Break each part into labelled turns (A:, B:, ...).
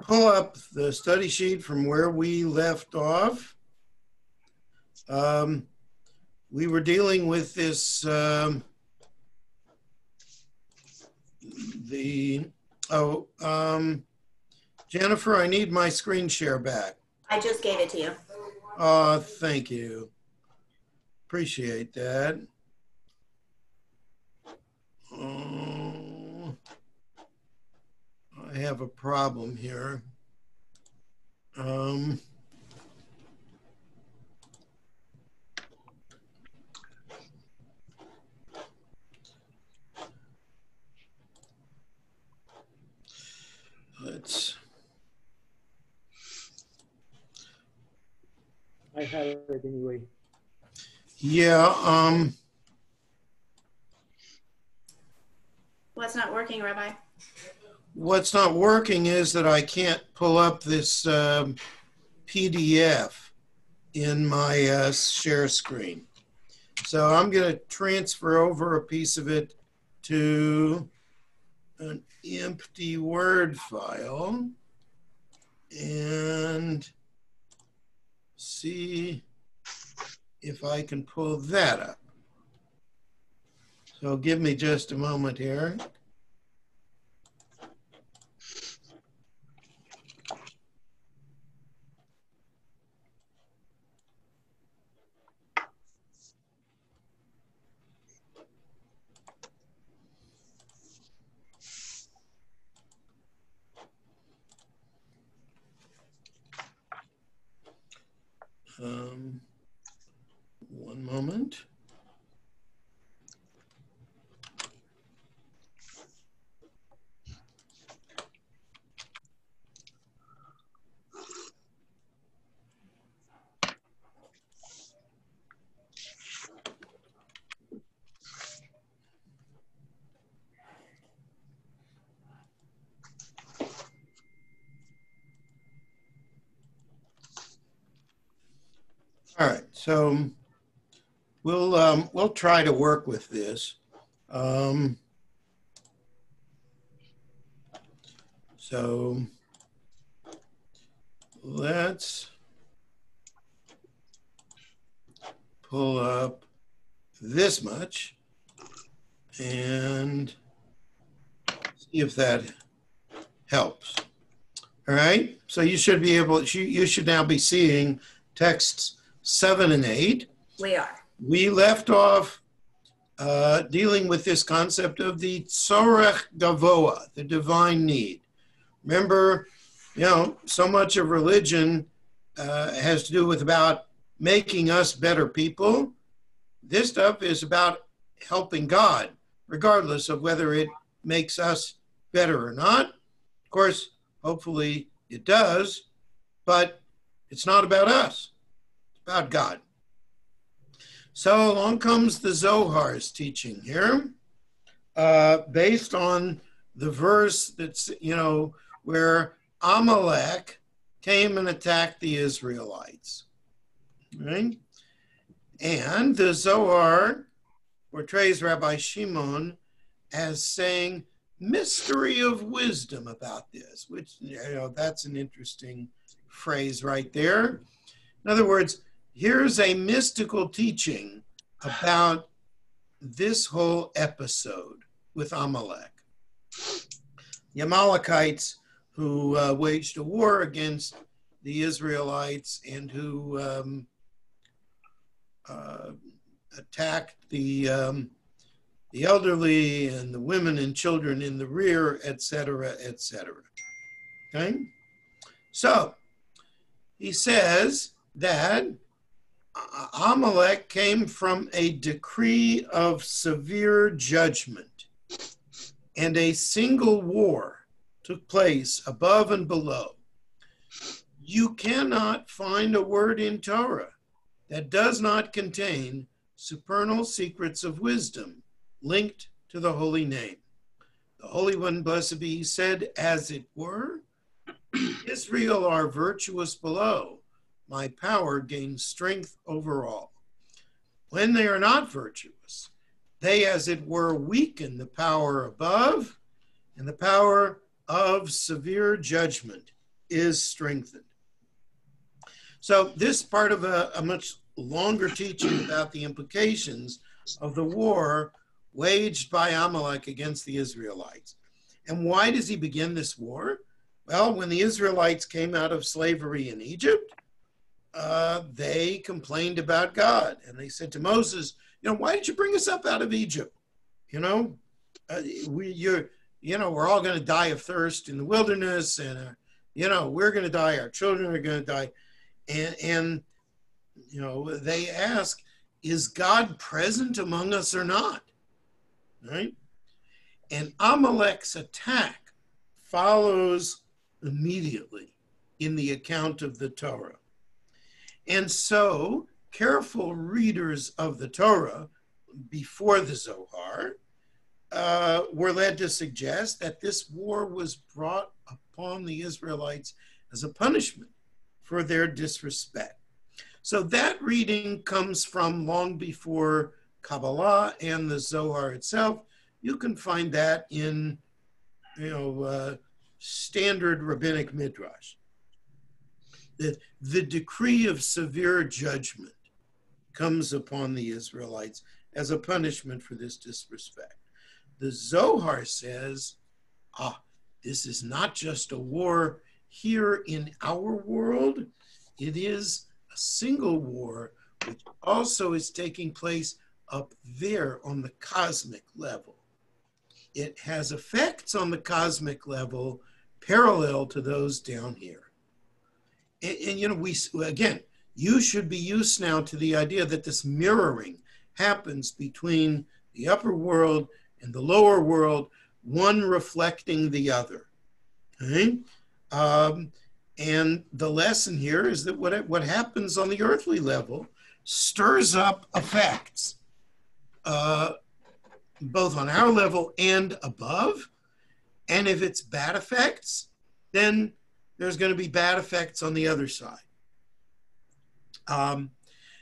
A: pull up the study sheet from where we left off. We were dealing with this, Jennifer, I need my screen share back.
B: I just gave it to you.
A: Oh, thank you. Appreciate that. Oh, I have a problem here.
C: I have it anyway.
A: Yeah.
B: What's not working, Rabbi?
A: What's not working is that I can't pull up this PDF in my share screen. So I'm going to transfer over a piece of it to an empty Word file and see if I can pull that up. So give me just a moment here. One moment. All right, so we'll try to work with this. So let's pull up this much and see if that helps. All right, so you should be able, you should now be seeing texts 7 and 8.
B: We are.
A: We left off dealing with this concept of the tzorech gavoa, the divine need. Remember, so much of religion has to do with about making us better people. This stuff is about helping God, regardless of whether it makes us better or not. Of course, hopefully it does, but it's not about us. It's about God. So along comes the Zohar's teaching here, based on the verse that's, where Amalek came and attacked the Israelites. Right? And the Zohar portrays Rabbi Shimon as saying mystery of wisdom about this, which, that's an interesting phrase right there. In other words, here's a mystical teaching about this whole episode with Amalek. The Amalekites who waged a war against the Israelites and who attacked the elderly and the women and children in the rear, etc., etc. Okay? So, he says that Amalek came from a decree of severe judgment, and a single war took place above and below. You cannot find a word in Torah that does not contain supernal secrets of wisdom linked to the holy name. The Holy One, blessed be he, said, as it were, Israel are virtuous below. My power gains strength over all. When they are not virtuous, they, as it were, weaken the power above, and the power of severe judgment is strengthened. So this part of a much longer teaching about the implications of the war waged by Amalek against the Israelites. And why does he begin this war? Well, when the Israelites came out of slavery in Egypt, they complained about God. And they said to Moses, why did you bring us up out of Egypt? We're all going to die of thirst in the wilderness, and, we're going to die, our children are going to die. And they ask, is God present among us or not? Right? And Amalek's attack follows immediately in the account of the Torah. And so careful readers of the Torah before the Zohar were led to suggest that this war was brought upon the Israelites as a punishment for their disrespect. So that reading comes from long before Kabbalah and the Zohar itself. You can find that in, standard rabbinic midrash. The decree of severe judgment comes upon the Israelites as a punishment for this disrespect. The Zohar says, this is not just a war here in our world, it is a single war which also is taking place up there on the cosmic level. It has effects on the cosmic level parallel to those down here. And you should be used now to the idea that this mirroring happens between the upper world and the lower world, one reflecting the other. Okay? And the lesson here is that what happens on the earthly level stirs up effects, both on our level and above. And if it's bad effects, then there's going to be bad effects on the other side.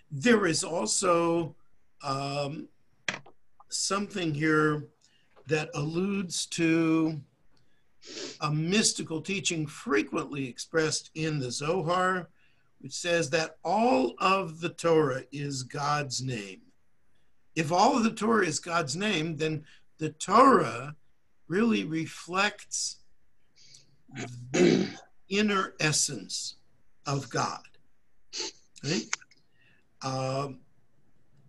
A: There is also something here that alludes to a mystical teaching frequently expressed in the Zohar, which says that all of the Torah is God's name. If all of the Torah is God's name, then the Torah really reflects the inner essence of God. Right?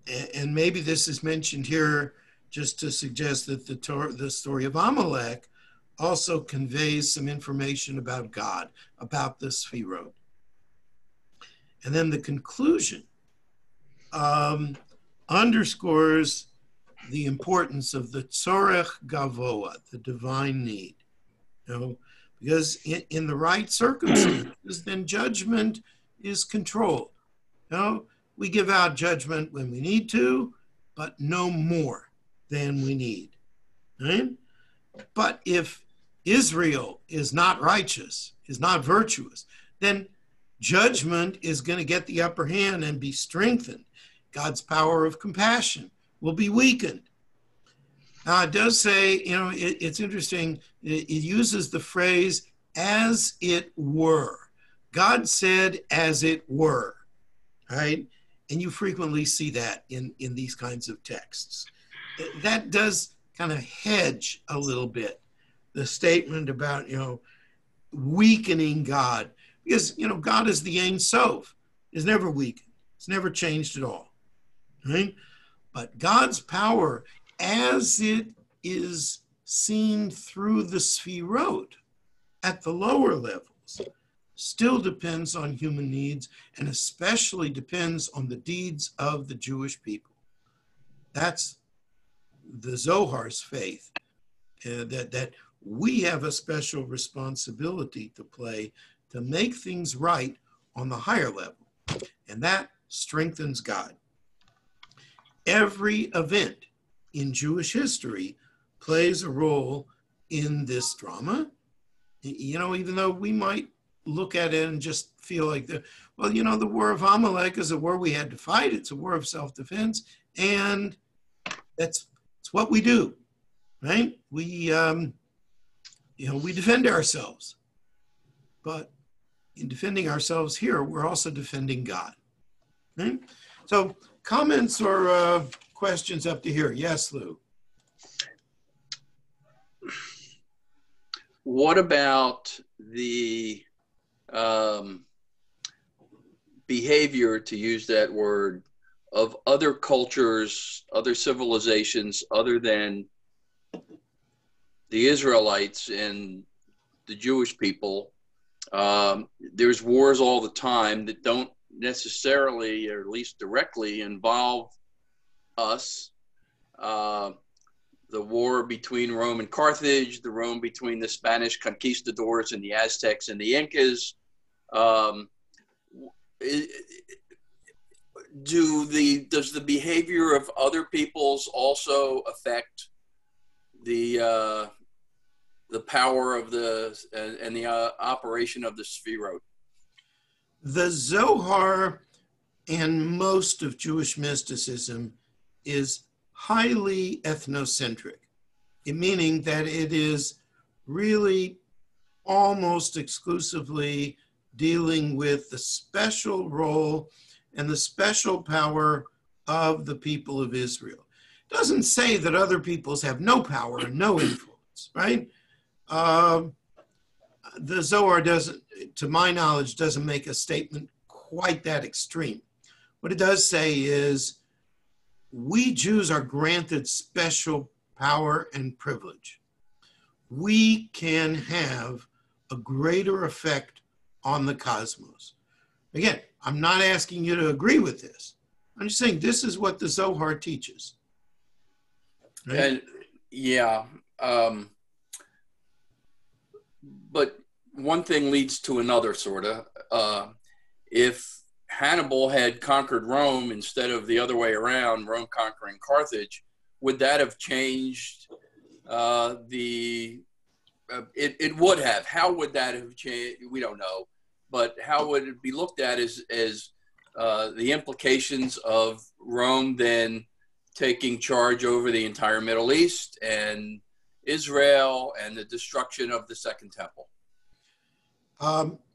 A: And maybe this is mentioned here just to suggest that the story of Amalek also conveys some information about God, about the Sefirot. And then the conclusion underscores the importance of the tzorech gavoa, the divine need. Because in the right circumstances, then judgment is controlled. We give out judgment when we need to, but no more than we need. Right? But if Israel is not righteous, is not virtuous, then judgment is going to get the upper hand and be strengthened. God's power of compassion will be weakened. Now, it does say, it's interesting, it uses the phrase, as it were. God said, as it were, right? And you frequently see that in these kinds of texts. That does kind of hedge a little bit the statement about, weakening God. Because, God is the Ein Sof. It's never weakened. It's never changed at all, right? But God's power, as it is seen through the Sefirot at the lower levels, still depends on human needs and especially depends on the deeds of the Jewish people. That's the Zohar's faith, that we have a special responsibility to play to make things right on the higher level, and that strengthens God. Every event in Jewish history plays a role in this drama. Even though we might look at it and just feel like, the war of Amalek is a war we had to fight. It's a war of self-defense, and it's what we do, right? We defend ourselves. But in defending ourselves here, we're also defending God. Okay? So comments or questions up to here? Yes, Lou.
D: What about the behavior, to use that word, of other cultures, other civilizations, other than the Israelites and the Jewish people? There's wars all the time that don't necessarily, or at least directly, involve us. The war between Rome and Carthage, the war between the Spanish conquistadors and the Aztecs and the Incas. Does the behavior of other peoples also affect the power of the operation of the Sefirot?
A: The Zohar and most of Jewish mysticism is highly ethnocentric, meaning that it is really almost exclusively dealing with the special role and the special power of the people of Israel. It doesn't say that other peoples have no power and no influence, right? The Zohar doesn't, to my knowledge, doesn't make a statement quite that extreme. What it does say is, we Jews are granted special power and privilege. We can have a greater effect on the cosmos. Again, I'm not asking you to agree with this. I'm just saying this is what the Zohar teaches. Right?
D: And yeah, but one thing leads to another, sort of. If Hannibal had conquered Rome instead of the other way around, Rome conquering Carthage, would that have changed it would have. How would that have changed? We don't know. But how would it be looked at as the implications of Rome then taking charge over the entire Middle East and Israel and the destruction of the Second Temple?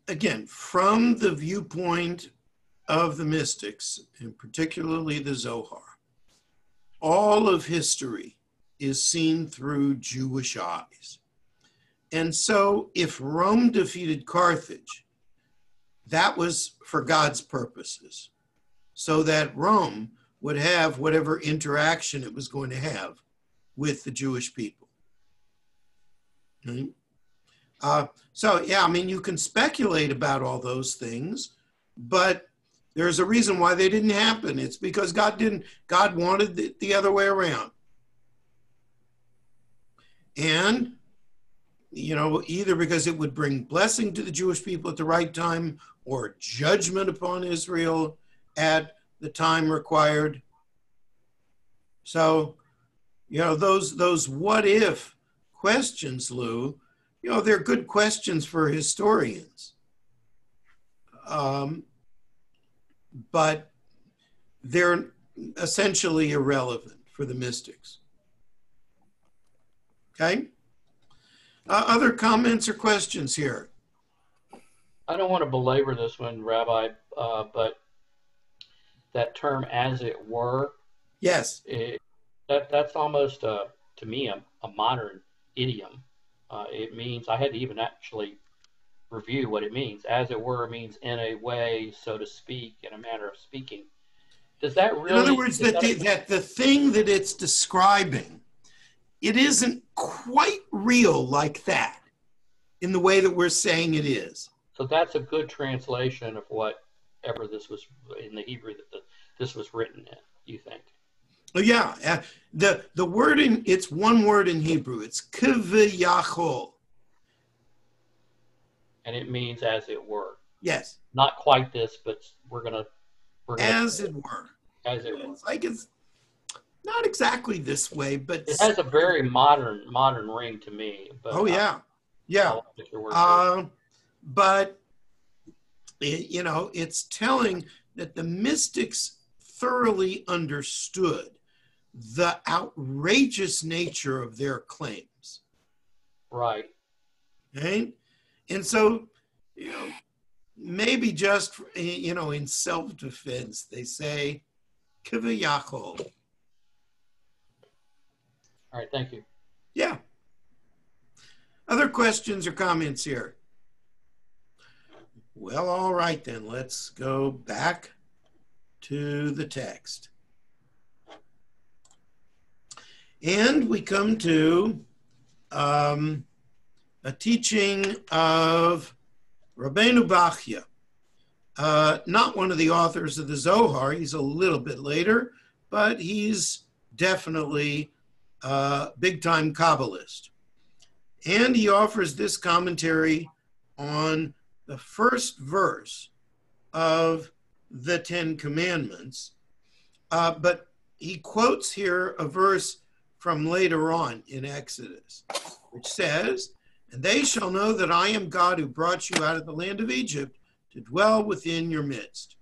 A: Again, from the viewpoint of the mystics, and particularly the Zohar, all of history is seen through Jewish eyes. And so if Rome defeated Carthage, that was for God's purposes, so that Rome would have whatever interaction it was going to have with the Jewish people. Okay? So, yeah, I mean, you can speculate about all those things, but there's a reason why they didn't happen. It's because God wanted it the other way around. And, you know, either because it would bring blessing to the Jewish people at the right time or judgment upon Israel at the time required. So, you know, those what if questions, Lou, you know, they're good questions for historians. But they're essentially irrelevant for the mystics. Okay? Other comments or questions here?
C: I don't want to belabor this one, Rabbi, but that term "as it were,"
A: Yes.
C: That's almost, to me, a modern idiom. It means, I had to even actually review what it means. As it were means in a way, so to speak, in a manner of speaking. Does that really... In
A: other words, that the thing that it's describing, it isn't quite real like that in the way that we're saying it is.
C: So that's a good translation of whatever this was in the Hebrew that this was written in, you think?
A: Oh, yeah. The word it's one word in Hebrew. It's kiviyachol.
C: And it means as it were.
A: Yes.
C: Not quite this, but we're gonna
A: as it were.
C: As it were.
A: It's like it's not exactly this way, but
C: it has a very modern ring to me. But
A: oh yeah, yeah. But you know, it's telling that the mystics thoroughly understood the outrageous nature of their claims.
C: Right.
A: Okay? And so, you know, maybe just, in self-defense, they say, kiviyachol.
C: All right, thank you.
A: Yeah. Other questions or comments here? Well, all right then, let's go back to the text. And we come to a teaching of Rabbeinu Bachya, not one of the authors of the Zohar. He's a little bit later, but he's definitely a big-time Kabbalist. And he offers this commentary on the first verse of the Ten Commandments, but he quotes here a verse from later on in Exodus, which says, "And they shall know that I am God who brought you out of the land of Egypt to dwell within your midst."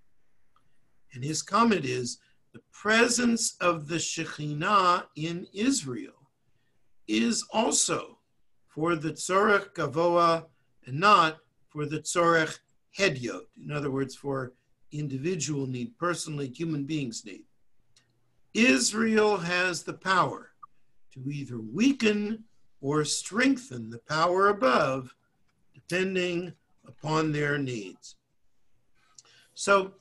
A: And his comment is, the presence of the Shekhinah in Israel is also for the tzorech gavoa and not for the tzorech hedyot. In other words, for individual need, personally, human beings' need. Israel has the power to either weaken or strengthen the power above, depending upon their needs. So,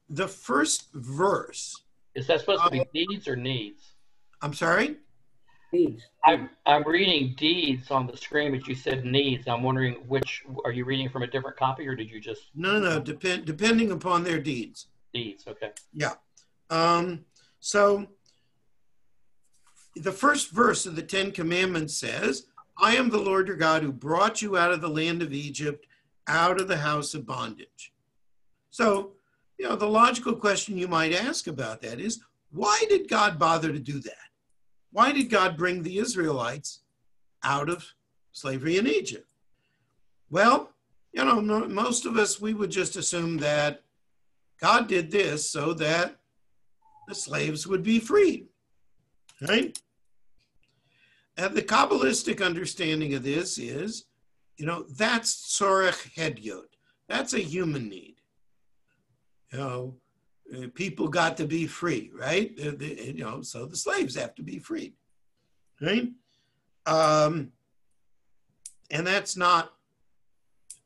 A: the first verse.
C: Is that supposed to be deeds or needs?
A: I'm sorry?
E: Needs.
C: I'm reading deeds on the screen, but you said needs. I'm wondering which, are you reading from a different copy or did you just?
A: No, depending upon their deeds.
C: Deeds, okay.
A: Yeah. So the first verse of the Ten Commandments says, "I am the Lord your God who brought you out of the land of Egypt, out of the house of bondage." So, the logical question you might ask about that is, why did God bother to do that? Why did God bring the Israelites out of slavery in Egypt? Well, most of us, we would just assume that God did this so that the slaves would be freed, right? And the Kabbalistic understanding of this is, that's tzorech hedyot. That's a human need. People got to be free, right? So the slaves have to be freed, right? And that's not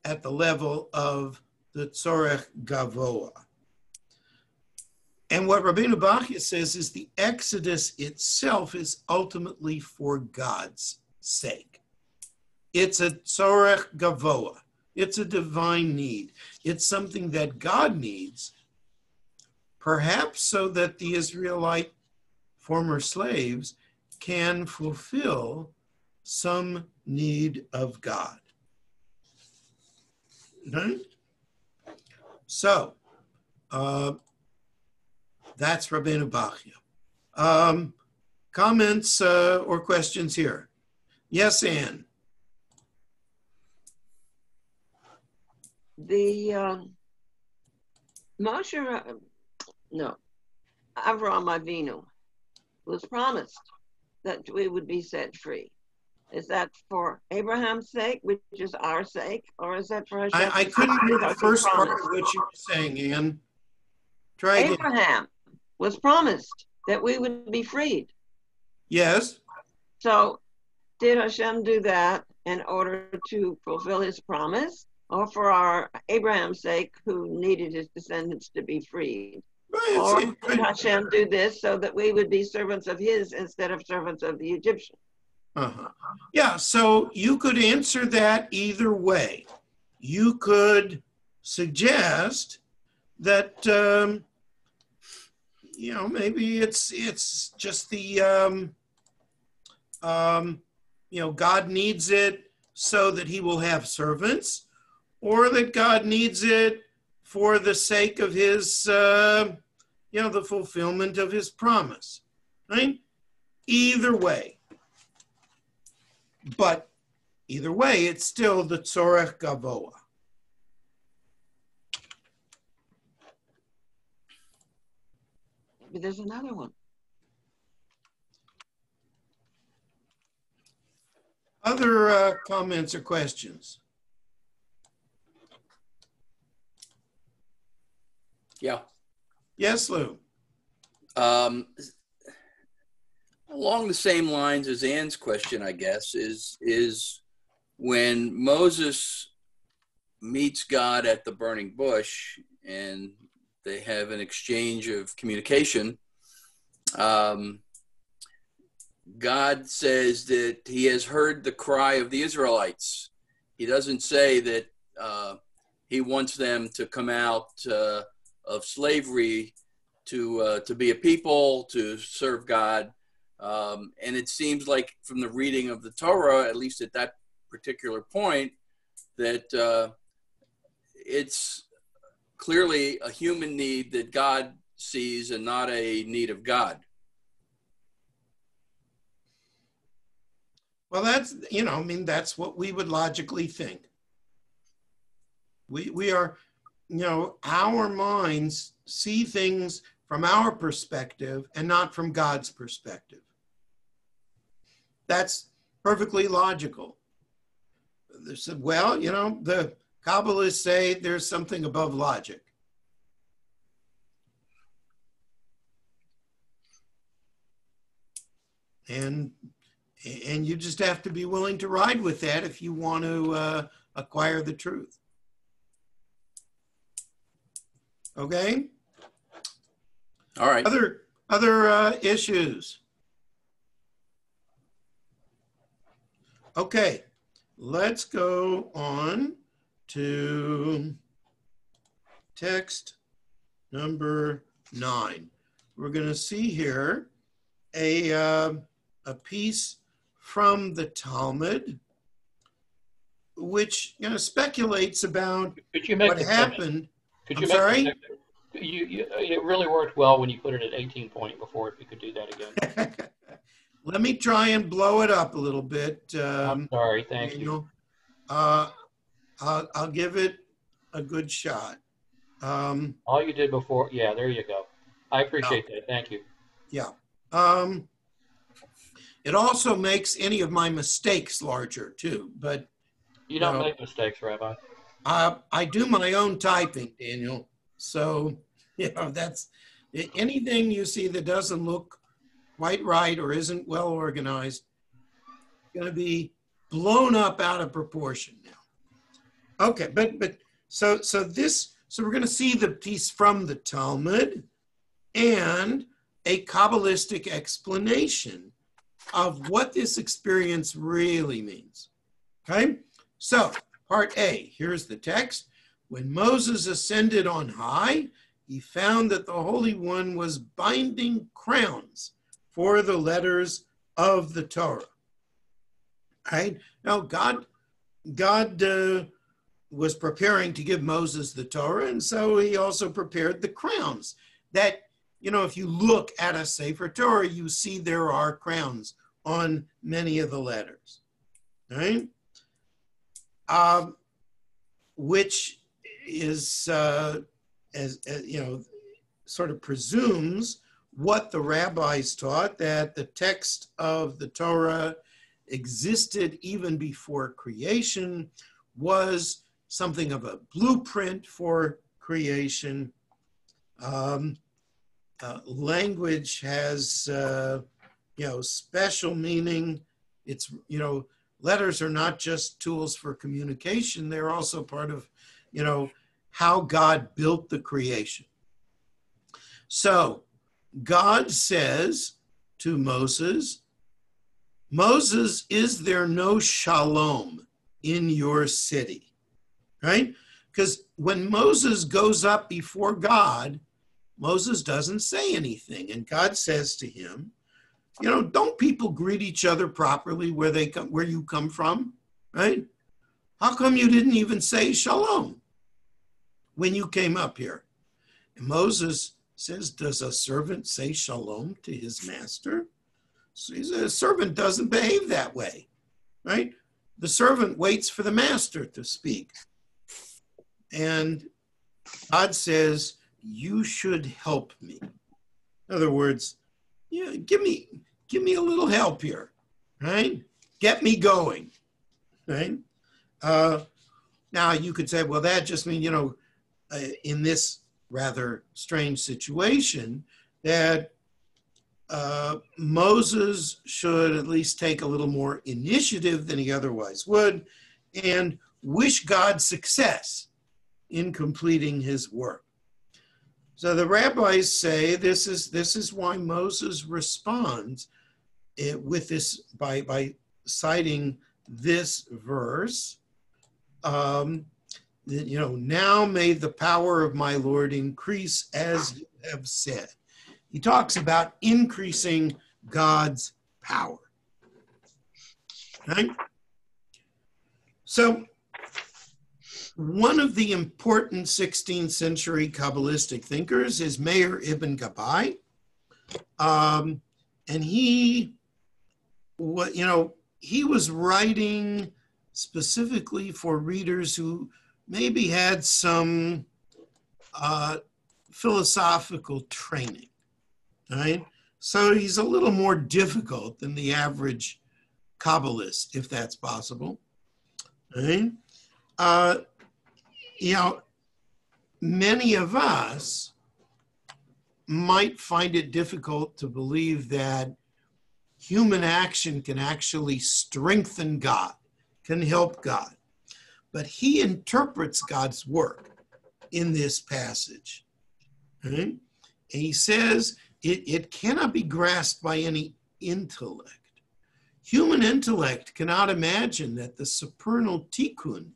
A: at the level of the tzorech gavoa. And what Rabbeinu Bachya says is the Exodus itself is ultimately for God's sake. It's a tzorech gavoa. It's a divine need. It's something that God needs, perhaps so that the Israelite former slaves can fulfill some need of God. Right? So, that's Rabbeinu Bachya. Comments or questions here? Yes, Anne.
E: The Avraham Avinu was promised that we would be set free. Is that for Abraham's sake, which is our sake, or is that for Hashem?
A: I couldn't hear the first part of what you were saying, Anne. Try again.
E: Abraham was promised that we would be freed.
A: Yes.
E: So did Hashem do that in order to fulfill his promise, or for our Abraham's sake, who needed his descendants to be freed? Or did Hashem do this so that we would be servants of his instead of servants of the Egyptian?
A: Yeah, so you could answer that either way. You could suggest that, maybe it's just the, God needs it so that he will have servants, or that God needs it for the sake of his, the fulfillment of his promise, right? Either way. But either way, it's still the tzorech gavoa.
E: But there's another one.
A: Other comments or questions?
D: Yeah.
A: Yes, Lou.
D: Along the same lines as Ann's question, I guess, is when Moses meets God at the burning bush and they have an exchange of communication, God says that he has heard the cry of the Israelites. He doesn't say that he wants them to come out of slavery to be a people, to serve God. And it seems like from the reading of the Torah, at least at that particular point, that it's clearly a human need that God sees and not a need of God.
A: Well, that's, I mean, that's what we would logically think. We are, our minds see things from our perspective and not from God's perspective. That's perfectly logical. They said, well, the Kabbalists say there's something above logic. And you just have to be willing to ride with that if you want to acquire the truth. Okay?
D: All right.
A: Other issues. Okay, let's go on to text number 9. We're going to see here a piece from the Talmud, which speculates about what happened. I'm sorry?
C: It really worked well when you put it at 18 point before. If you could do that again.
A: Let me try and blow it up a little bit.
C: I'm sorry. Thank you.
A: I'll give it a good shot.
C: All you did before. Yeah, there you go. I appreciate that. Thank you.
A: Yeah. It also makes any of my mistakes larger too, but
C: you don't make mistakes, Rabbi.
A: I do my own typing, Daniel. So, that's anything you see that doesn't look quite right or isn't well organized, going to be blown up out of proportion now. Okay, but so we're going to see the piece from the Talmud and a Kabbalistic explanation of what this experience really means. Okay, so part A, here's the text. When Moses ascended on high, he found that the Holy One was binding crowns for the letters of the Torah. Right? Now, God was preparing to give Moses the Torah, and so he also prepared the crowns that, if you look at a Sefer Torah, you see there are crowns on many of the letters, right? Which is, sort of presumes what the rabbis taught, that the text of the Torah existed even before creation, was something of a blueprint for creation. Language has, special meaning. It's, letters are not just tools for communication. They're also part of, how God built the creation. So God says to Moses, Moses, is there no shalom in your city? Right? Because when Moses goes up before God, Moses doesn't say anything. And God says to him, don't people greet each other properly where you come from? Right? How come you didn't even say shalom when you came up here? And Moses says, does a servant say shalom to his master? So he says, a servant doesn't behave that way, right? The servant waits for the master to speak. And God says, you should help me. In other words, give me a little help here, right? Get me going, right? Now you could say, well, that just means, in this rather strange situation that Moses should at least take a little more initiative than he otherwise would and wish God success in completing his work. So the rabbis say this is why Moses responds with this by citing this verse. Now may the power of my Lord increase as you have said. He talks about increasing God's power. Right? So one of the important 16th century Kabbalistic thinkers is Meir ibn Gabbai. And he was writing specifically for readers who maybe had some philosophical training, right? So he's a little more difficult than the average Kabbalist, if that's possible, right? Many of us might find it difficult to believe that human action can actually strengthen God, can help God. But he interprets God's work in this passage. Right? And he says it cannot be grasped by any intellect. Human intellect cannot imagine that the supernal tikkun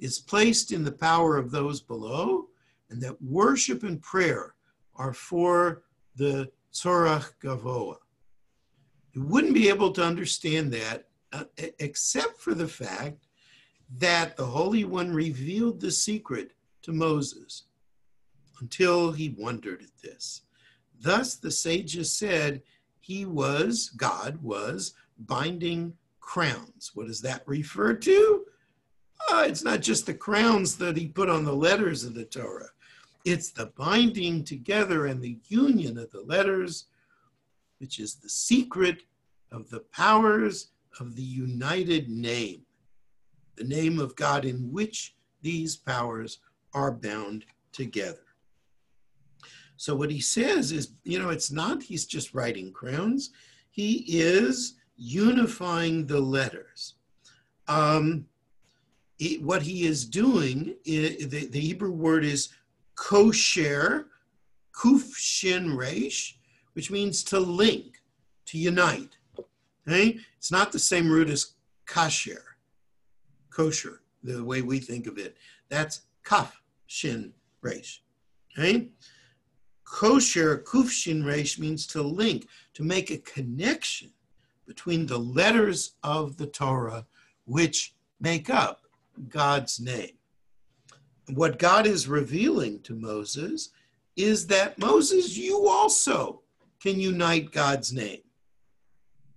A: is placed in the power of those below, and that worship and prayer are for the Tzorach Gavoa. You wouldn't be able to understand that except for the fact that the Holy One revealed the secret to Moses until he wondered at this. Thus the sages said God was binding crowns. What does that refer to? It's not just the crowns that he put on the letters of the Torah. It's the binding together and the union of the letters, which is the secret of the powers of the united name, the name of God in which these powers are bound together. So what he says is, it's not he's just writing crowns. He is unifying the letters. What he is doing, the Hebrew word is kosher, kuf shin resh, which means to link, to unite. Okay? It's not the same root as kasher, kosher, the way we think of it. That's kaf shin resh. Okay? Kosher, kuf shin resh means to link, to make a connection between the letters of the Torah, which make up God's name. What God is revealing to Moses is that, Moses, you also can unite God's name.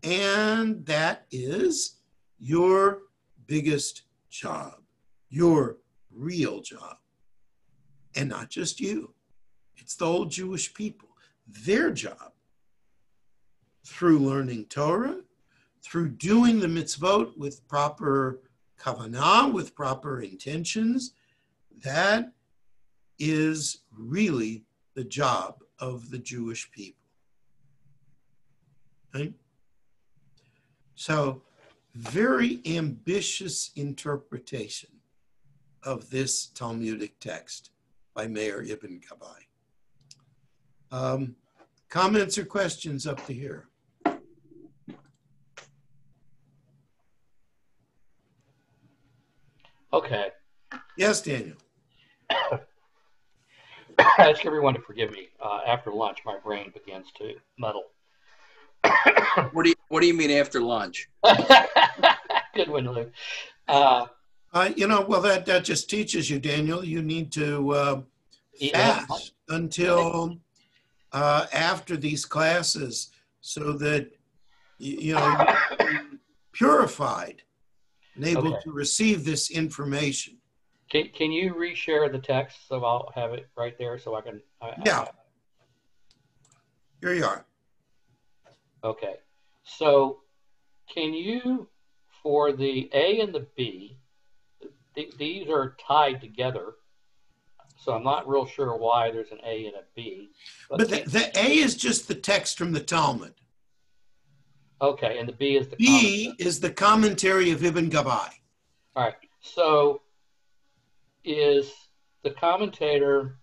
A: And that is your biggest job, your real job. And not just you. It's the whole Jewish people. Their job, through learning Torah, through doing the mitzvot with proper kavanah, with proper intentions, that is really the job of the Jewish people. Right? So, very ambitious interpretation of this Talmudic text by Meir ibn Gabbai. Comments or questions up to here?
C: Okay.
A: Yes, Daniel.
C: I ask everyone to forgive me. After lunch, my brain begins to muddle.
D: What do you mean after lunch?
C: Good one, Lou.
A: Well, that just teaches you, Daniel, you need to fast until after these classes so that, you're purified and able to receive this information.
C: Can you reshare the text so I'll have it right there so I can...
A: Here you are.
C: Okay. So can you, for the A and the B, these are tied together. So I'm not real sure why there's an A and a B.
A: But the A is just the text from the Talmud.
C: Okay, and the B is the
A: B is the commentary of Ibn Gabbai.
C: All right. So is the commentator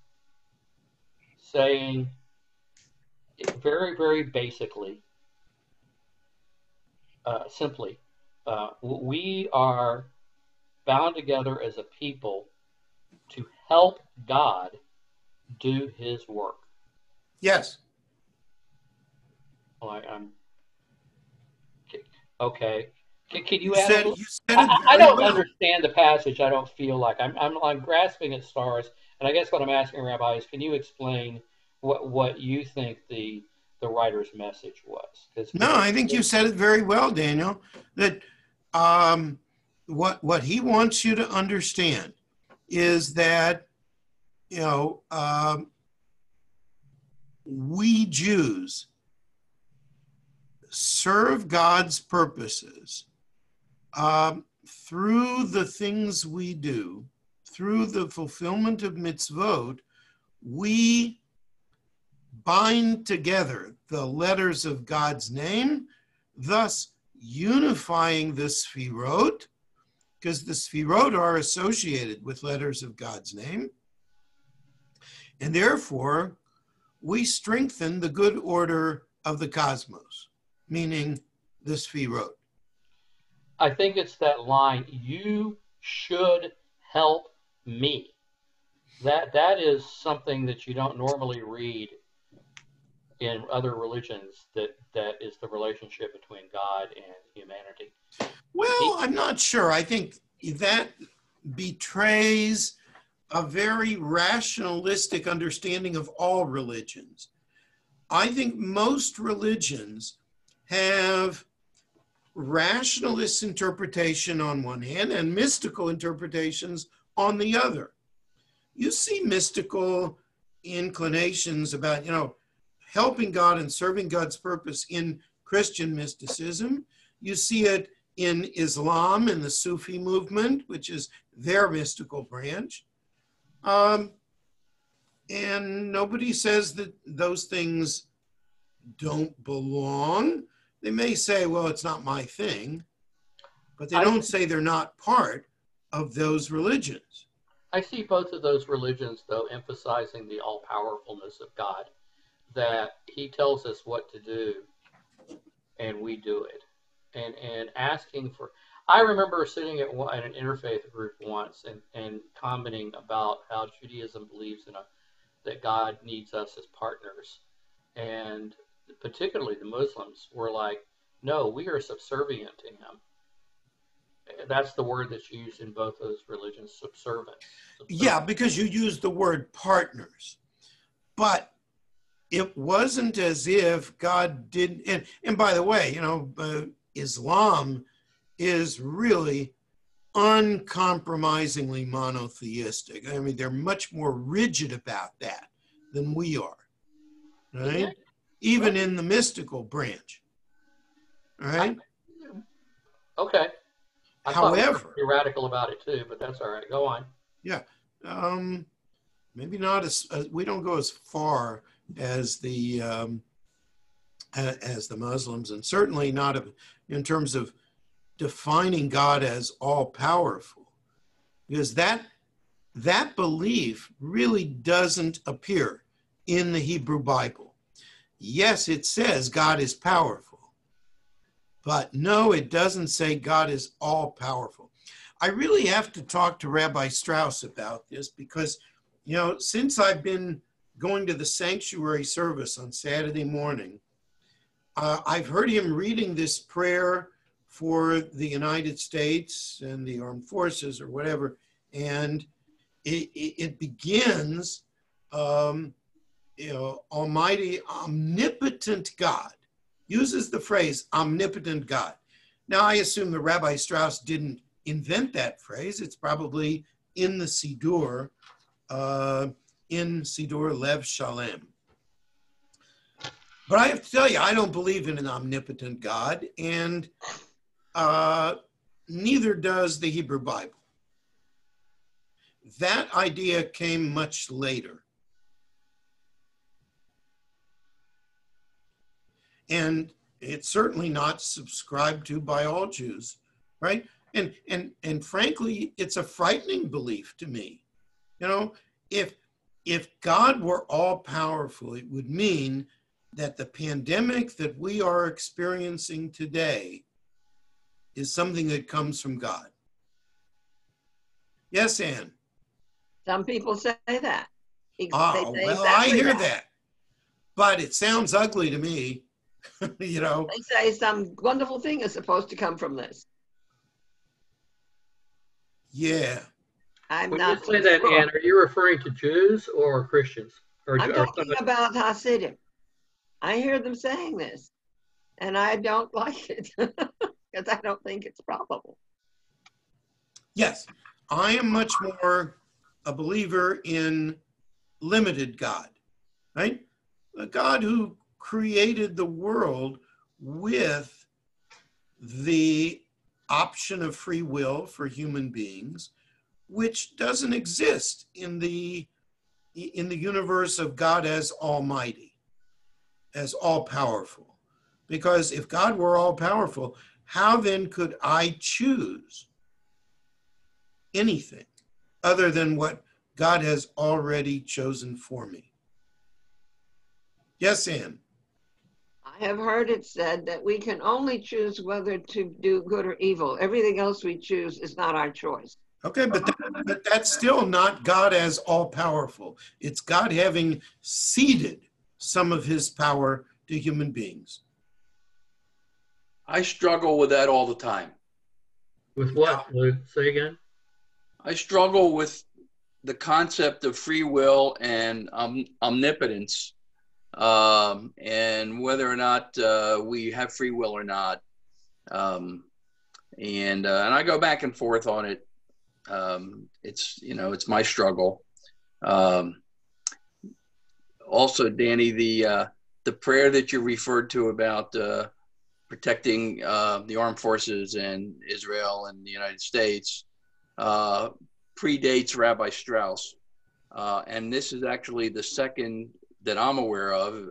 C: saying very, very basically, simply, we are bound together as a people to help God do his work?
A: Yes.
C: Well, okay. Can you
A: You
C: add a
A: said
C: little?
A: it very
C: I don't
A: well.
C: understand the passage. I don't feel like I'm grasping at stars. And I guess what I'm asking, Rabbi, is can you explain what you think the writer's message was?
A: No, I think you said it very well, Daniel. That what he wants you to understand is that we Jews serve God's purposes through the things we do, through the fulfillment of mitzvot. We bind together the letters of God's name, thus unifying the Sfirot, because the Sfirot are associated with letters of God's name. And therefore, we strengthen the good order of the cosmos, meaning the Sfirot.
C: I think it's that line, you should help me. That is something that you don't normally read in other religions, that is the relationship between God and humanity.
A: Well, I'm not sure. I think that betrays a very rationalistic understanding of all religions. I think most religions have rationalist interpretation on one hand and mystical interpretations on the other. You see mystical inclinations about, helping God and serving God's purpose in Christian mysticism. You see it in Islam, in the Sufi movement, which is their mystical branch. And nobody says that those things don't belong. They may say, well, it's not my thing, but they don't say they're not part of those religions.
C: I see both of those religions, though, emphasizing the all-powerfulness of God, that he tells us what to do and we do it. And asking for, I remember sitting at an interfaith group once and commenting about how Judaism believes that God needs us as partners. And particularly the Muslims were like, no, we are subservient to him. That's the word that's used in both those religions, subservient.
A: Yeah, because you use the word partners. But it wasn't as if God didn't, and by the way, Islam is really uncompromisingly monotheistic. I mean, they're much more rigid about that than we are, right?
C: Yeah.
A: Even in the mystical branch, right?
C: Okay.
A: However,
C: be radical about it too, but that's all right. Go on.
A: Yeah, maybe not as we don't go as far as the Muslims, and certainly not in terms of defining God as all powerful, because that belief really doesn't appear in the Hebrew Bible. Yes, it says God is powerful, but no, it doesn't say God is all powerful. I really have to talk to Rabbi Strauss about this because, since I've been going to the sanctuary service on Saturday morning, I've heard him reading this prayer for the United States and the armed forces or whatever, and it begins, Almighty, omnipotent God, uses the phrase omnipotent God. Now, I assume that Rabbi Strauss didn't invent that phrase. It's probably in the Siddur, in Siddur Lev Shalem. But I have to tell you, I don't believe in an omnipotent God, and neither does the Hebrew Bible. that idea came much later. And it's certainly not subscribed to by all Jews, right? And frankly, it's a frightening belief to me. You know, if God were all powerful, it would mean that the pandemic that we are experiencing today is something that comes from God. Yes, Ann?
E: Some people say that.
A: Well, I hear that. But it sounds ugly to me, you know.
E: They say some wonderful thing is supposed to come from this.
A: Yeah.
E: I'm
C: When
E: not
C: you say that,
E: sure.
C: Ann, are you referring to Jews or Christians?
E: I'm talking about Hasidim. I hear them saying this, and I don't like it because I don't think it's probable.
A: Yes, I am much more a believer in limited God, right? A God who created the world with the option of free will for human beings, which doesn't exist in the universe of God as Almighty, as all-powerful. Because if God were all-powerful, how then could I choose anything other than what God has already chosen for me? Yes, Ann?
E: I have heard it said that we can only choose whether to do good or evil. Everything else we choose is not our choice.
A: Okay, but that's still not God as all-powerful. It's God having ceded some of his power to human beings.
D: I struggle with that all the time.
C: With what, Luke? Say again?
D: I struggle with the concept of free will and omnipotence, and whether or not we have free will or not. And I go back and forth on it. It's, you know, it's my struggle. Also, Danny, the prayer that you referred to about protecting the armed forces and Israel and the United States predates Rabbi Strauss. And this is actually the second that I'm aware of,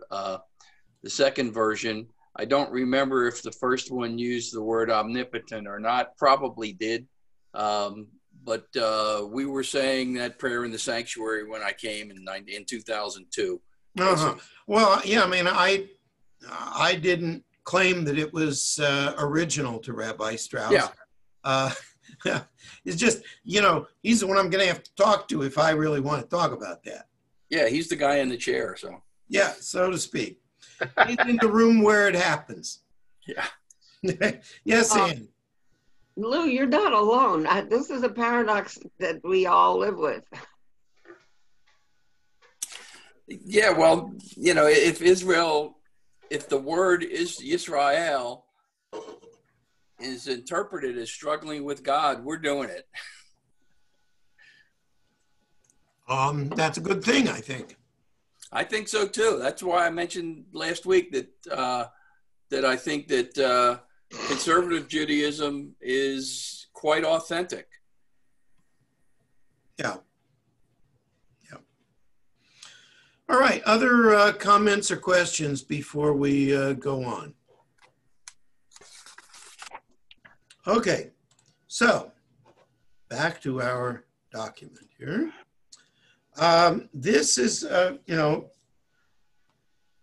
D: the second version. I don't remember if the first one used the word omnipotent or not, probably did. But we were saying that prayer in the sanctuary when I came in 2002.
A: Uh-huh. Well, yeah, I mean, I didn't claim that it was original to Rabbi Strauss.
D: Yeah.
A: It's just, you know, he's the one I'm going to have to talk to if I really want to talk about that.
D: Yeah, he's the guy in the chair, so.
A: Yeah, so to speak. He's in the room where it happens.
D: Yeah.
A: Yes, Ann.
E: Lou, you're not alone. This is a paradox that we all live with.
D: Yeah, well, you know, if the word is Yisrael is interpreted as struggling with God, we're doing it.
A: That's a good thing, I think.
D: I think so too. That's why I mentioned last week that that I think that conservative Judaism is quite authentic.
A: Yeah. Yeah. All right. Other comments or questions before we go on? Okay. So back to our document here. This is, you know,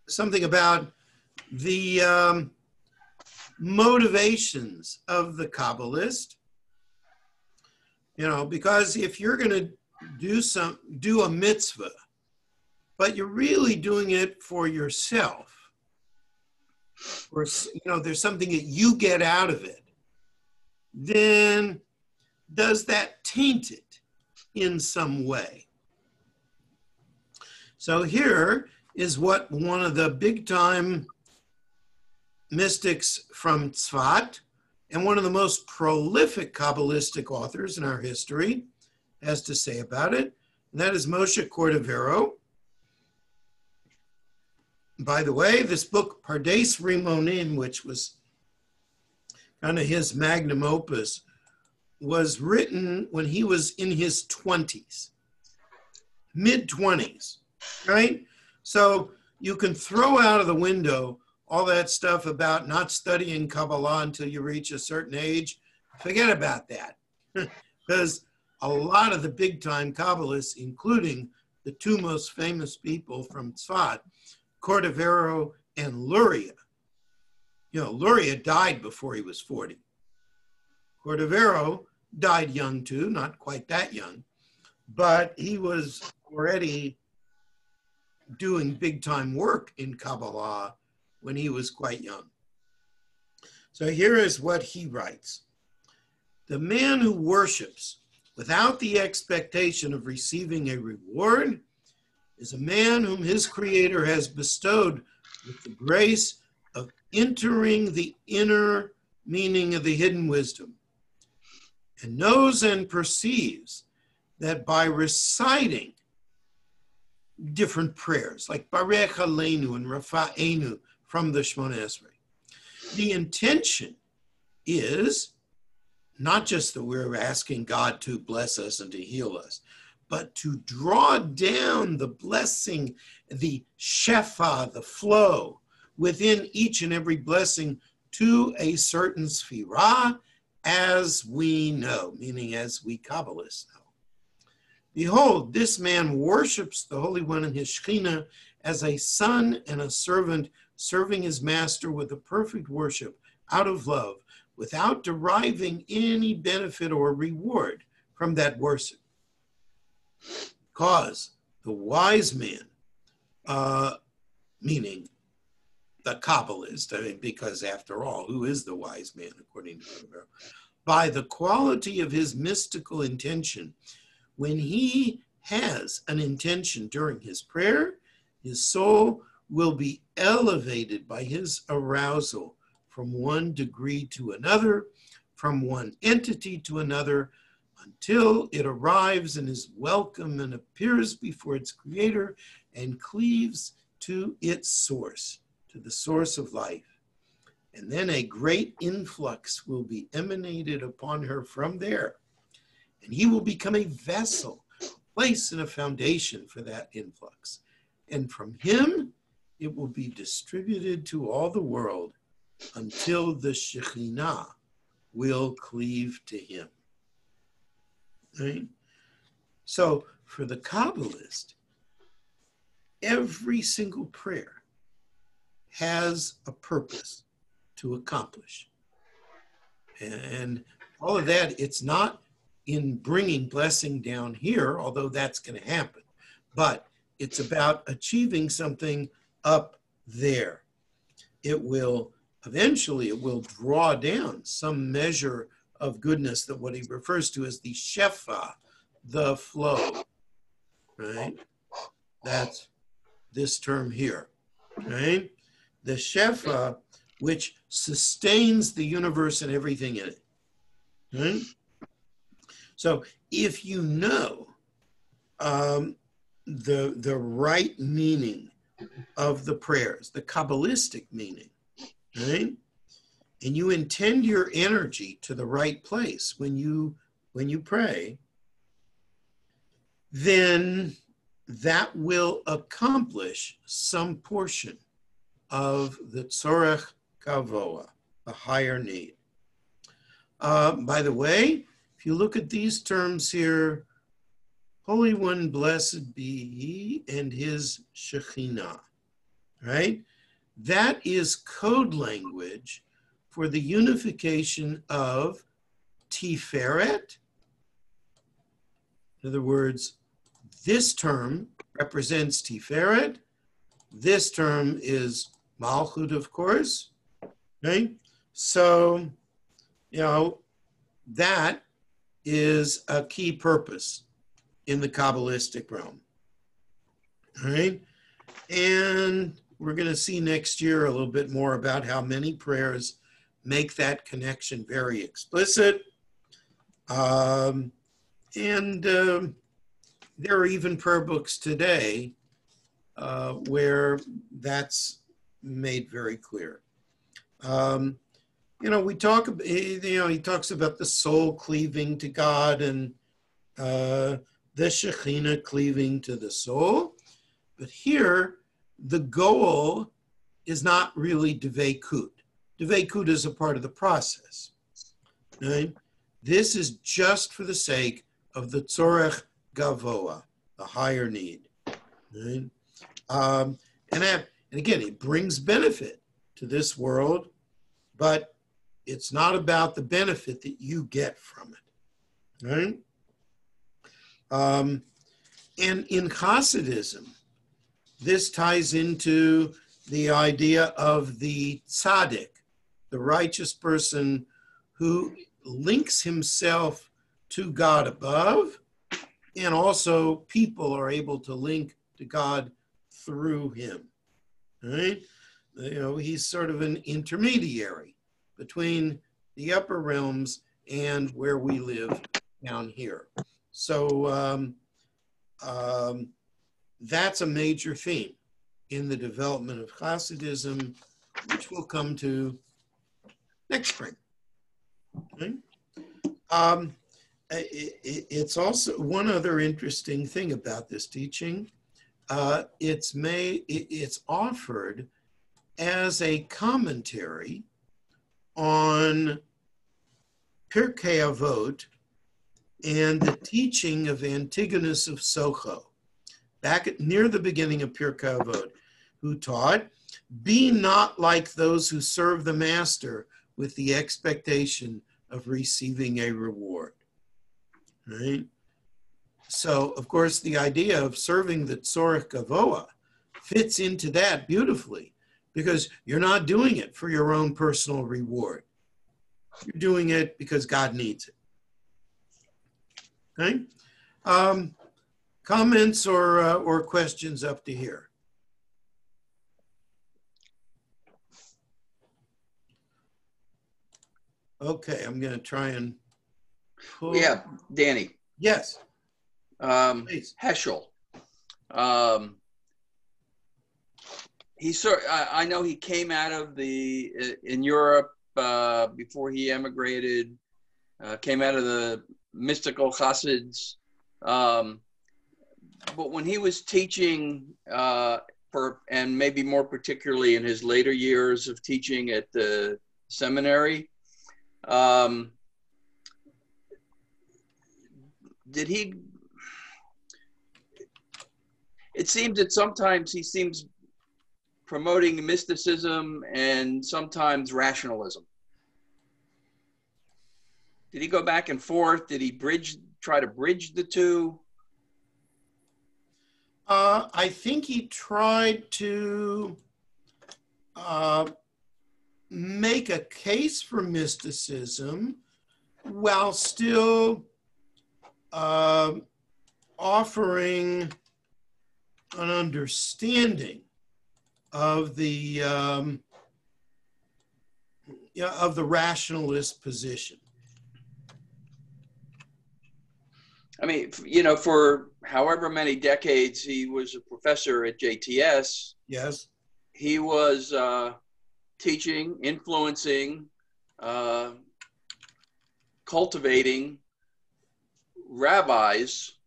A: something about the motivations of the Kabbalist. You know, because if you're going to do a mitzvah, but you're really doing it for yourself, or, you know, there's something that you get out of it, then does that taint it in some way? So here is what one of the big time mystics from Tzfat and one of the most prolific Kabbalistic authors in our history has to say about it. And that is Moshe Cordovero. By the way, this book, Pardes Rimonim, which was kind of his magnum opus, was written when he was in his 20s, mid-20s, right? So you can throw out of the window all that stuff about not studying Kabbalah until you reach a certain age. Forget about that. Because a lot of the big-time Kabbalists, including the two most famous people from Tzfat, Cordovero and Luria. You know, Luria died before he was 40. Cordovero died young too, not quite that young, but he was already doing big-time work in Kabbalah when he was quite young. So here is what he writes. The man who worships without the expectation of receiving a reward is a man whom his Creator has bestowed with the grace of entering the inner meaning of the hidden wisdom, and knows and perceives that by reciting different prayers, like Barech Aleinu and Rafa'enu from the Shemona Esrei, the intention is not just that we're asking God to bless us and to heal us, but to draw down the blessing, the shefa, the flow within each and every blessing to a certain sphira, as we know, meaning as we Kabbalists know. Behold, this man worships the Holy One in his Shekhinah as a son and a servant, serving his master with a perfect worship out of love, without deriving any benefit or reward from that worship. Because the wise man, meaning the Kabbalist, I mean, because after all, who is the wise man according to Rabbi? By the quality of his mystical intention, when he has an intention during his prayer, his soul will be elevated by his arousal from one degree to another, from one entity to another, until it arrives and is welcome and appears before its Creator and cleaves to its source, to the source of life. And then a great influx will be emanated upon her from there. And he will become a vessel, a place and a foundation for that influx. And from him, it will be distributed to all the world until the Shekhinah will cleave to him. Right? So for the Kabbalist, every single prayer has a purpose to accomplish. And all of that, it's not in bringing blessing down here, although that's going to happen, but it's about achieving something up there. Eventually it will draw down some measure of goodness, that what he refers to as the shefa, the flow, right? That's this term here, right? The shefa, which sustains the universe and everything in it, right? So if you know the right meaning of the prayers, the Kabbalistic meaning, right? And you intend your energy to the right place when you pray, then that will accomplish some portion of the tzorech gavoa, the higher need. By the way, if you look at these terms here, Holy One, blessed be he and his Shekhinah, right? That is code language for the unification of Tiferet. In other words, this term represents Tiferet. This term is Malchut, of course, right? So, that is a key purpose in the Kabbalistic realm, all right? And we're going to see next year a little bit more about how many prayers make that connection very explicit. And there are even prayer books today where that's made very clear. we talk, he talks about the soul cleaving to God and the Shekhinah cleaving to the soul. But here, the goal is not really Dveikut. Dveikut is a part of the process. Right? This is just for the sake of the Tzorech Gavoa, the higher need. Right? And again, it brings benefit to this world, but it's not about the benefit that you get from it. Right? And in Hasidism, this ties into the idea of the tzaddik, the righteous person who links himself to God above, and also people are able to link to God through him. Right? He's sort of an intermediary between the upper realms and where we live down here. So that's a major theme in the development of Hasidism, which we'll come to next spring. Okay? It's also one other interesting thing about this teaching. It's offered as a commentary on Pirkei Avot and the teaching of Antigonus of Socho, near the beginning of Pirkei Avot, who taught, "Be not like those who serve the master with the expectation of receiving a reward." Right? So, of course, the idea of serving the Tzorech Gavoa fits into that beautifully, because you're not doing it for your own personal reward. You're doing it because God needs it. Okay? Comments or questions up to here? Okay, I'm going to try and pull.
D: Yeah, Danny.
A: Yes. Please.
D: Heschel. I know he came out of in Europe before he emigrated, came out of the mystical Hasids. But when he was teaching, and maybe more particularly in his later years of teaching at the seminary, it seems that sometimes he seems promoting mysticism and sometimes rationalism. Did he go back and forth? Did he try to bridge the two?
A: I think he tried to make a case for mysticism while still offering an understanding of the rationalist position.
D: I mean, for however many decades he was a professor at JTS.
A: Yes.
D: He was teaching, influencing, cultivating rabbis,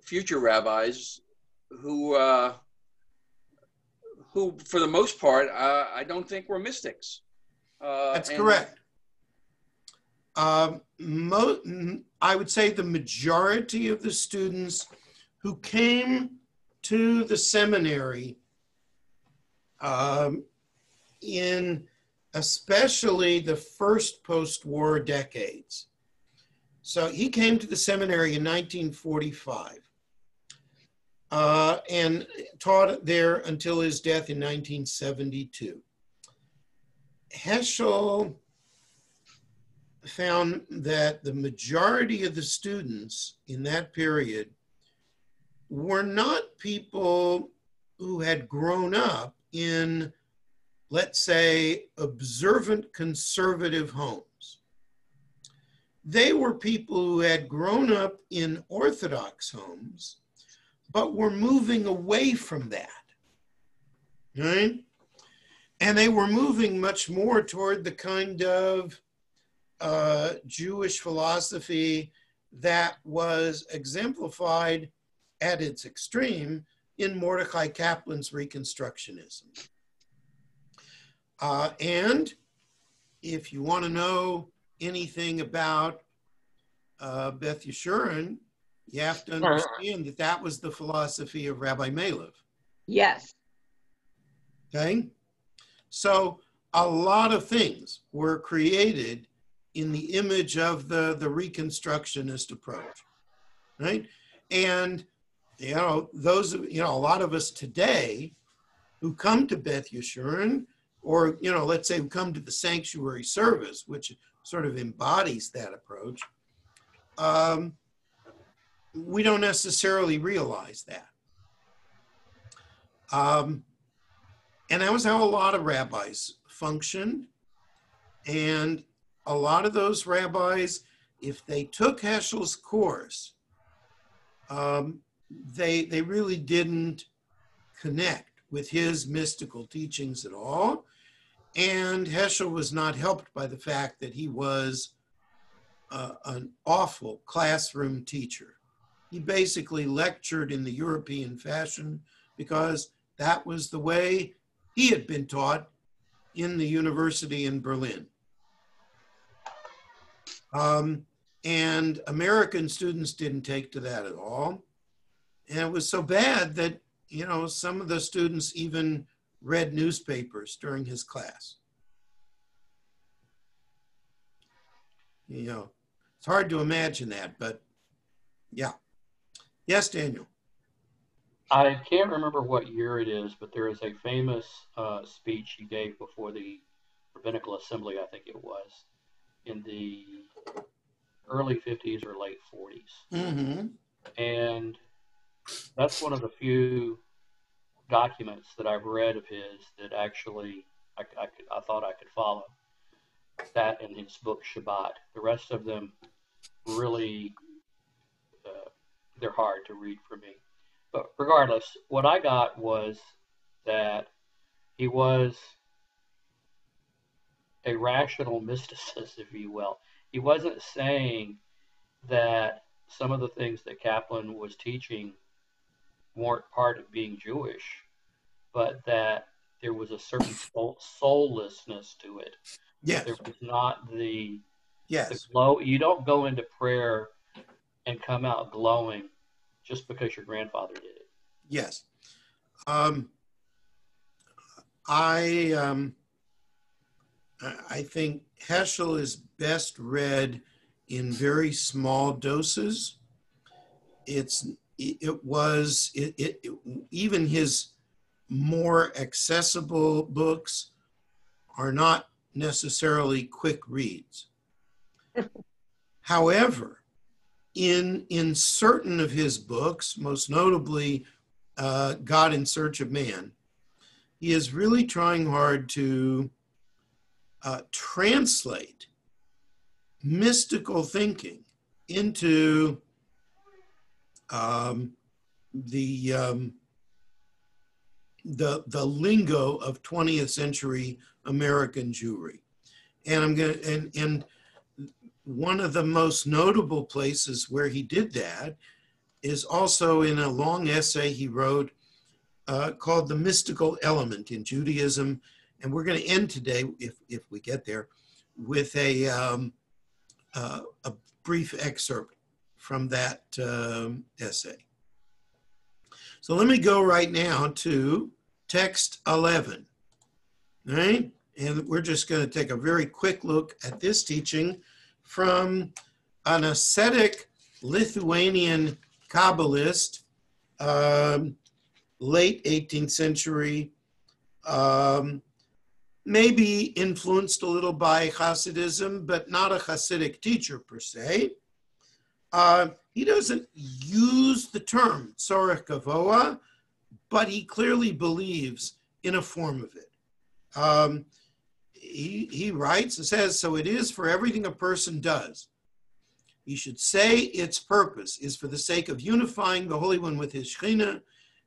D: future rabbis, who for the most part, I don't think were mystics.
A: That's correct. I would say the majority of the students who came to the seminary in especially the first post-war decades. So he came to the seminary in 1945 and taught there until his death in 1972. Heschel found that the majority of the students in that period were not people who had grown up in, let's say, observant conservative homes. They were people who had grown up in Orthodox homes, but were moving away from that, right? And they were moving much more toward the kind of Jewish philosophy that was exemplified at its extreme in Mordecai Kaplan's Reconstructionism. And if you want to know anything about Beth Yeshurun, you have to understand that that was the philosophy of Rabbi Malev.
E: Yes.
A: Okay? So a lot of things were created in the image of the Reconstructionist approach, right? And, you know, those, you know, a lot of us today who come to Beth Yeshurun, or, you know, let's say who come to the sanctuary service, which sort of embodies that approach, we don't necessarily realize that. And that was how a lot of rabbis functioned. And a lot of those rabbis, if they took Heschel's course, they really didn't connect with his mystical teachings at all. And Heschel was not helped by the fact that he was an awful classroom teacher. He basically lectured in the European fashion because that was the way he had been taught in the university in Berlin. And American students didn't take to that at all. And it was so bad that, you know, some of the students even read newspapers during his class. You know, it's hard to imagine that, but yeah. Yes, Daniel.
C: I can't remember what year it is, but there is a famous speech he gave before the Rabbinical Assembly, I think it was, in the early 50s or late 40s.
A: Mm-hmm.
C: And that's one of the few documents that I've read of his that actually I thought I could follow. That and his book Shabbat. The rest of them really, they're hard to read for me. But regardless, what I got was that he was a rational mysticist, if you will. He wasn't saying that some of the things that Kaplan was teaching weren't part of being Jewish, but that there was a certain soullessness to it.
A: Yes.
C: There was not the
A: Yes.
C: glow. You don't go into prayer and come out glowing just because your grandfather did it.
A: Yes. I think Heschel is best read in very small doses. Even his more accessible books are not necessarily quick reads. However, in certain of his books, most notably God in Search of Man, he is really trying hard to translate mystical thinking into the lingo of 20th century American Jewry. And and one of the most notable places where he did that is also in a long essay he wrote called The Mystical Element in Judaism. And we're going to end today, if we get there, with a brief excerpt from that essay. So let me go right now to text 11, all right? And we're just going to take a very quick look at this teaching from an ascetic Lithuanian Kabbalist, late 18th century, maybe influenced a little by Hasidism, but not a Hasidic teacher per se. He doesn't use the term Tzorech Gavoa, but he clearly believes in a form of it. He writes and says, so it is for everything a person does. He should say its purpose is for the sake of unifying the Holy One with his Shekhinah,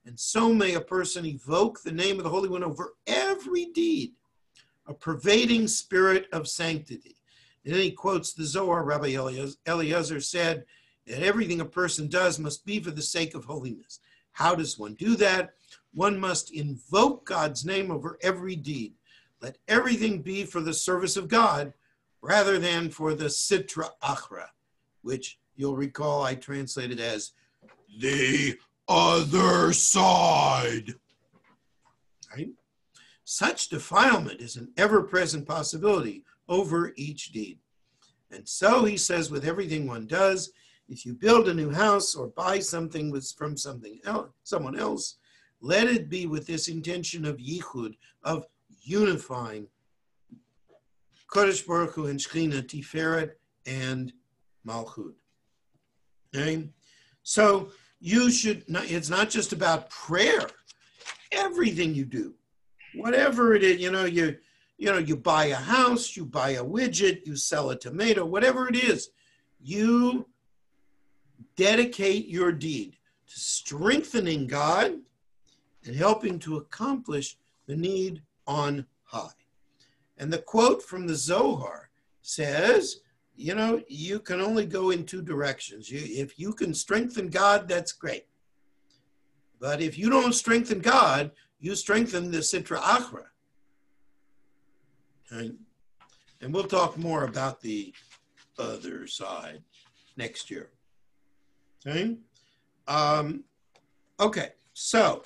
A: and so may a person evoke the name of the Holy One over every deed a pervading spirit of sanctity. And then he quotes the Zohar. Rabbi Eliezer said that everything a person does must be for the sake of holiness. How does one do that? One must invoke God's name over every deed. Let everything be for the service of God rather than for the sitra achra, which you'll recall I translated as the other side. Right? Such defilement is an ever-present possibility over each deed. And so he says with everything one does, if you build a new house or buy something from someone else, let it be with this intention of yichud, of unifying Kodesh Baruch Hu and Shechina, Tiferet, and Malchut. Okay? So you should not, it's not just about prayer. Everything you do, whatever it is, you buy a house, you buy a widget, you sell a tomato, whatever it is, you dedicate your deed to strengthening God and helping to accomplish the need on high. And the quote from the Zohar says, you can only go in two directions. If you can strengthen God, that's great. But if you don't strengthen God, you strengthen the Sitra Achra. Okay? And we'll talk more about the other side next year. Okay? Okay, so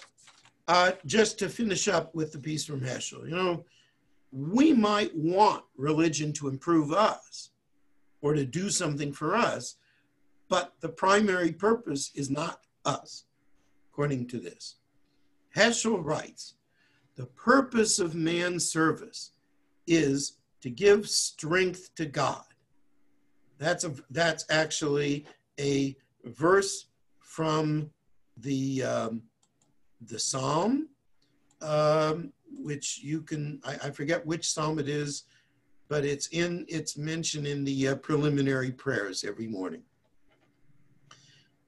A: just to finish up with the piece from Heschel, we might want religion to improve us or to do something for us, but the primary purpose is not us, according to this. Heschel writes, the purpose of man's service is to give strength to God. That's actually a verse from the Psalm, which you can, I forget which Psalm it is, but it's mentioned in the preliminary prayers every morning.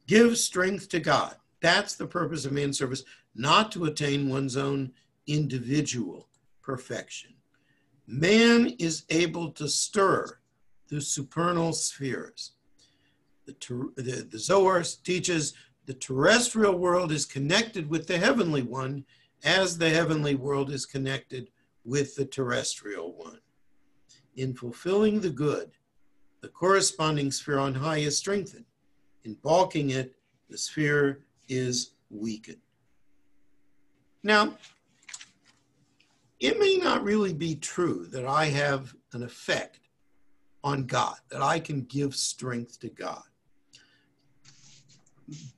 A: Give strength to God. That's the purpose of man's service, not to attain one's own individual perfection. Man is able to stir the supernal spheres. The Zohar teaches the terrestrial world is connected with the heavenly one as the heavenly world is connected with the terrestrial one. In fulfilling the good, the corresponding sphere on high is strengthened. In balking it, the sphere is weakened. Now, it may not really be true that I have an effect on God, that I can give strength to God.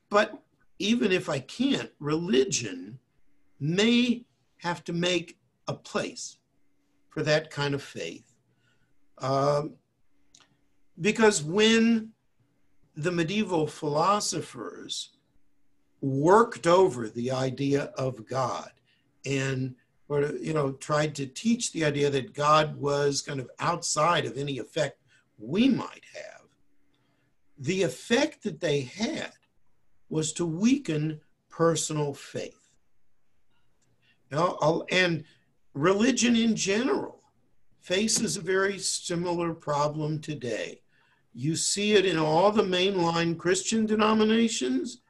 A: But even if I can't, religion may have to make a place for that kind of faith. Because when the medieval philosophers worked over the idea of God and tried to teach the idea that God was kind of outside of any effect we might have, the effect that they had was to weaken personal faith. And religion in general faces a very similar problem today. You see it in all the mainline Christian denominations,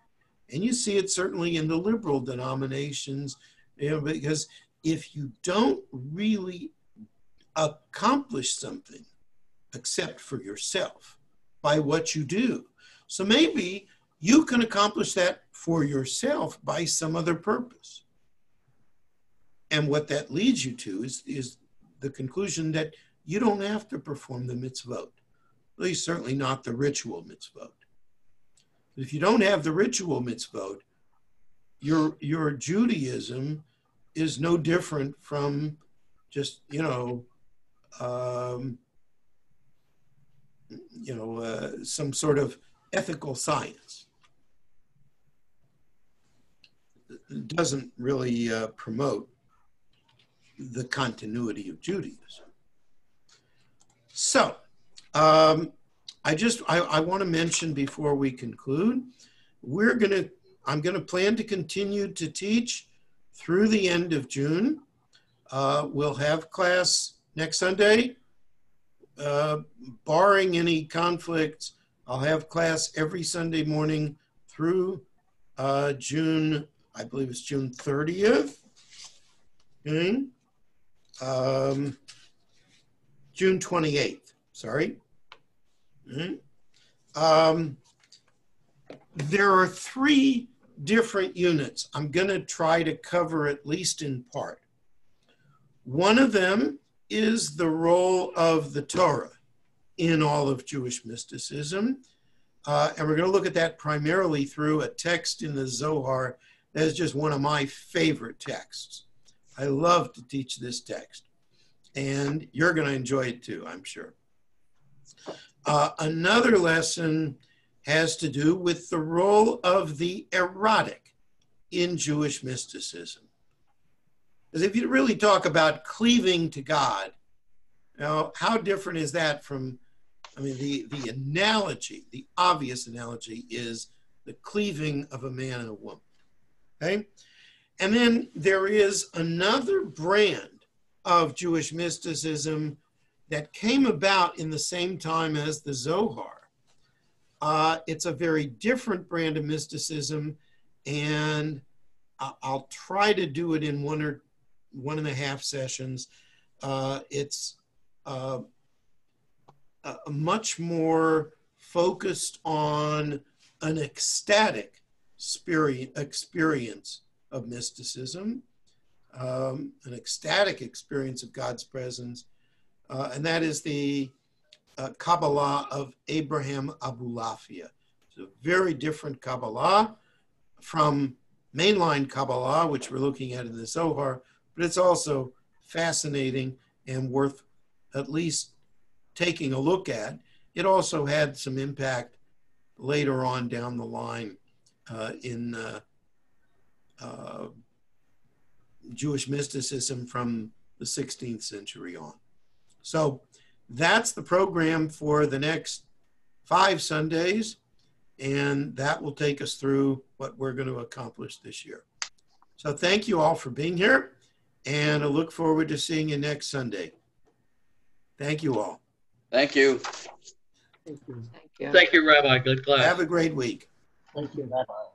A: and you see it certainly in the liberal denominations, because if you don't really accomplish something except for yourself by what you do, so maybe you can accomplish that for yourself by some other purpose. And what that leads you to is the conclusion that you don't have to perform the mitzvot, at least certainly not the ritual mitzvot. If you don't have the ritual mitzvot, your Judaism is no different from just, some sort of ethical science. It doesn't really promote the continuity of Judaism. So, I want to mention before we conclude, I'm going to plan to continue to teach through the end of June. We'll have class next Sunday. Barring any conflicts, I'll have class every Sunday morning through June, I believe it's June 30th. Okay. June 28th, sorry. There are 3 different units I'm going to try to cover at least in part. One of them is the role of the Torah in all of Jewish mysticism. And we're going to look at that primarily through a text in the Zohar that is just one of my favorite texts. I love to teach this text. And you're going to enjoy it too, I'm sure. Another lesson has to do with the role of the erotic in Jewish mysticism. Because if you really talk about cleaving to God, you know, how different is that from, I mean, the analogy, the obvious analogy is the cleaving of a man and a woman, okay? And then there is another brand of Jewish mysticism that came about in the same time as the Zohar. It's a very different brand of mysticism, and I'll try to do it in 1 or 1.5 sessions. It's much more focused on an ecstatic experience of mysticism, an ecstatic experience of God's presence, and that is the Kabbalah of Abraham Abulafia. It's a very different Kabbalah from mainline Kabbalah, which we're looking at in the Zohar, but it's also fascinating and worth at least taking a look at. It also had some impact later on down the line in Jewish mysticism from the 16th century on. So that's the program for the next 5 Sundays, and that will take us through what we're going to accomplish this year. So thank you all for being here, and I look forward to seeing you next Sunday. Thank you all.
D: Thank you.
E: Thank you.
C: Thank you, Rabbi. Good class.
A: Have a great week.
F: Thank you. Bye-bye.